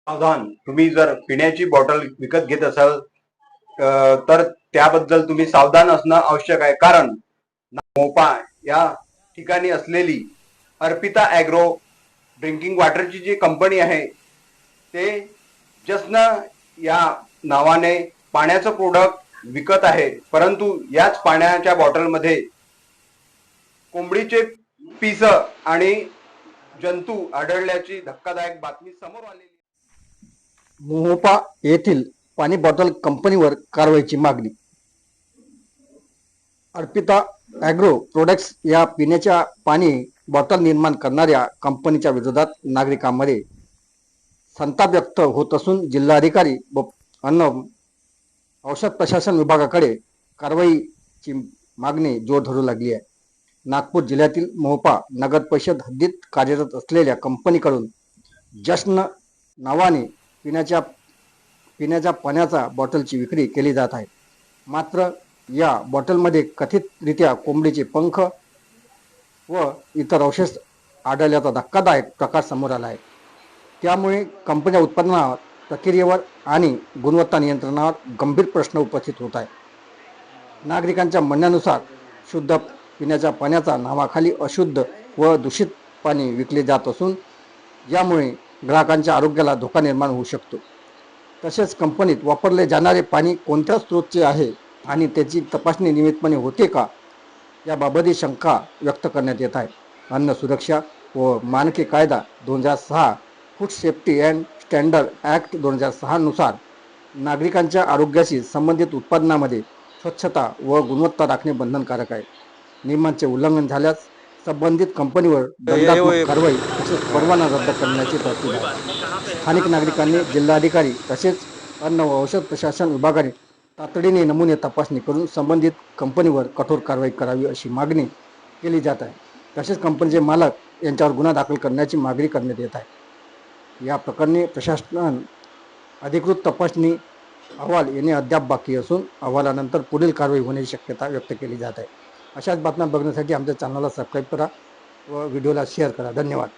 सावधान, तुम्ही जर पिण्याची बॉटल विकत घेत असाल तर त्याबद्दल तुम्ही सावधान असणं आवश्यक आहे. कारण मोपा या ठिकाणी असलेली अर्पिता ॲग्रो ड्रिंकिंग वॉटरची जी कंपनी आहे ते जसन या नावाने पाण्याचं प्रोडक्ट विकत आहे, परंतु याच पाण्याच्या बॉटलमध्ये कोंबडीचे पिस आणि जंतू आढळल्याची धक्कादायक बातमी समोर आलेली. मोहोपा येथील पाणी बॉटल कंपनीवर कारवाईची मागणी. अर्पिता ॲग्रो प्रोडक्ट्स या पिण्याच्या पाणी बॉटल निर्माण करणाऱ्या कंपनीच्या विरोधात नागरिकांमध्ये संताप व्यक्त होत असून जिल्हाधिकारी व अन्न औषध प्रशासन विभागाकडे कारवाईची मागणी जोर धरू लागली आहे. नागपूर जिल्ह्यातील मोहोपा नगर परिषद हद्दीत कार्यरत असलेल्या कंपनीकडून जश्न नावाने पिण्याच्या पाण्याचा बॉटलची विक्री केली जात आहे. मात्र या बॉटलमध्ये कथितरित्या कोंबडीचे पंख व इतर अवशेष आढळल्याचा धक्कादायक प्रकार समोर आला आहे. त्यामुळे कंपनीच्या उत्पादनावर, प्रक्रियेवर आणि गुणवत्ता नियंत्रणावर गंभीर प्रश्न उपस्थित होत आहे. नागरिकांच्या म्हणण्यानुसार शुद्ध पिण्याच्या पाण्याच्या नावाखाली अशुद्ध व दूषित पाणी विकले जात असून यामुळे ग्राहकांच्या आरोग्याला धोका निर्माण होऊ शकतो. तसेच कंपनीत वापरले जाणारे पाणी कोणत्या स्रोतचे आहे आणि त्याची तपासणी नियमितपणे होते का याबाबतही शंका व्यक्त करण्यात येत आहे. अन्न सुरक्षा व मानके कायदा 2006, food safety and standard act 2006 नुसार नागरिकांच्या आरोग्याशी संबंधित उत्पादनामध्ये स्वच्छता व गुणवत्ता राखणे बंधनकारक आहे. नियमांचे उल्लंघन झाल्यास संबंधित कंपनीवर दंडात्मक कारवाई तसेच परवाना रद्द करण्याची तरतूद आहे. स्थानिक नागरिकांनी जिल्हाधिकारी तसेच अन्न व औषध प्रशासन विभागाने तातडीने नमुने तपासणी करून संबंधित कंपनीवर कठोर कारवाई करावी अशी मागणी केली जात आहे. तसेच कंपनीचे मालक यांच्यावर गुन्हा दाखल करण्याची मागणी करण्यात येत आहे. या प्रकरणी प्रशासन अधिकृत तपासणी अहवाल येणे अद्याप बाकी असून अहवालानंतर पुढील कारवाई होण्याची शक्यता व्यक्त केली जात आहे. अशाच बातम्या बघण्यासाठी आमच्या चॅनलला सबस्क्राईब करा व व्हिडिओला शेअर करा. धन्यवाद.